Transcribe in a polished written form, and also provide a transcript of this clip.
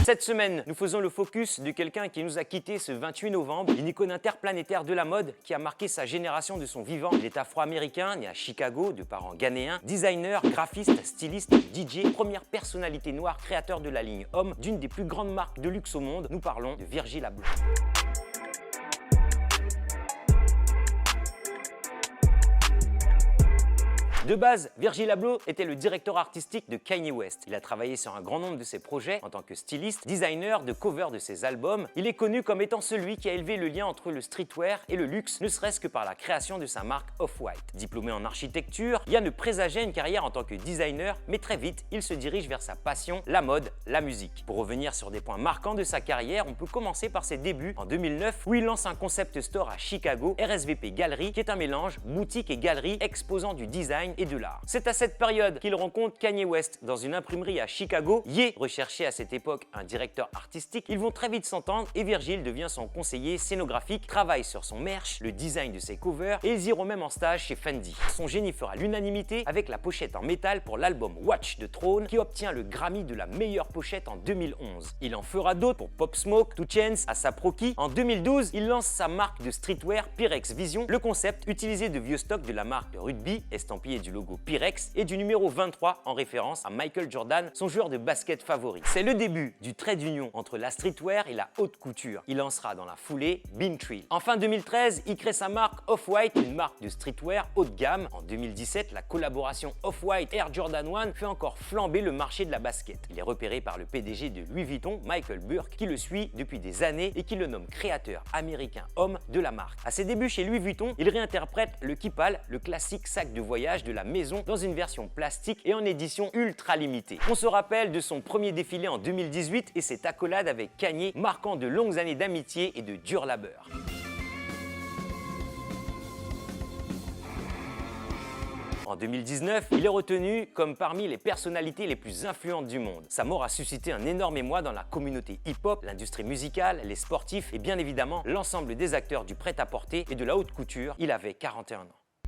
Cette semaine, nous faisons le focus de quelqu'un qui nous a quittés ce 28 novembre, une icône interplanétaire de la mode qui a marqué sa génération de son vivant. Il est afro-américain, né à Chicago, de parents ghanéens, designer, graphiste, styliste, DJ, première personnalité noire, créateur de la ligne homme, d'une des plus grandes marques de luxe au monde. Nous parlons de Virgil Abloh. De base, Virgil Abloh était le directeur artistique de Kanye West. Il a travaillé sur un grand nombre de ses projets en tant que styliste, designer de cover de ses albums. Il est connu comme étant celui qui a élevé le lien entre le streetwear et le luxe, ne serait-ce que par la création de sa marque Off-White. Diplômé en architecture, Ian présageait une carrière en tant que designer, mais très vite, il se dirige vers sa passion, la mode, la musique. Pour revenir sur des points marquants de sa carrière, on peut commencer par ses débuts en 2009, où il lance un concept store à Chicago, RSVP Gallery, qui est un mélange boutique et galerie exposant du design et de l'art. C'est à cette période qu'il rencontre Kanye West dans une imprimerie à Chicago. Ye recherchait à cette époque un directeur artistique. Ils vont très vite s'entendre et Virgil devient son conseiller scénographique, travaille sur son merch, le design de ses covers et ils iront même en stage chez Fendi. Son génie fera l'unanimité avec la pochette en métal pour l'album Watch de Throne qui obtient le Grammy de la meilleure pochette en 2011. Il en fera d'autres pour Pop Smoke, 2 Chainz, A$AP Rocky. En 2012, il lance sa marque de streetwear Pyrex Vision. Le concept utilisé de vieux stocks de la marque de rugby, estampillé du logo Pyrex et du numéro 23 en référence à Michael Jordan, son joueur de basket favori. C'est le début du trait d'union entre la streetwear et la haute couture. Il lancera dans la foulée Bean Tree. En fin 2013, il crée sa marque Off-White, une marque de streetwear haut de gamme. En 2017, la collaboration Off-White Air Jordan 1 fait encore flamber le marché de la basket. Il est repéré par le PDG de Louis Vuitton, Michael Burke, qui le suit depuis des années et qui le nomme créateur américain homme de la marque. À ses débuts chez Louis Vuitton, il réinterprète le Keepall, le classique sac de voyage de la maison, dans une version plastique et en édition ultra limitée. On se rappelle de son premier défilé en 2018 et cette accolade avec Kanye marquant de longues années d'amitié et de dur labeur. En 2019, il est retenu comme parmi les personnalités les plus influentes du monde. Sa mort a suscité un énorme émoi dans la communauté hip-hop, l'industrie musicale, les sportifs et bien évidemment l'ensemble des acteurs du prêt-à-porter et de la haute couture. Il avait 41 ans.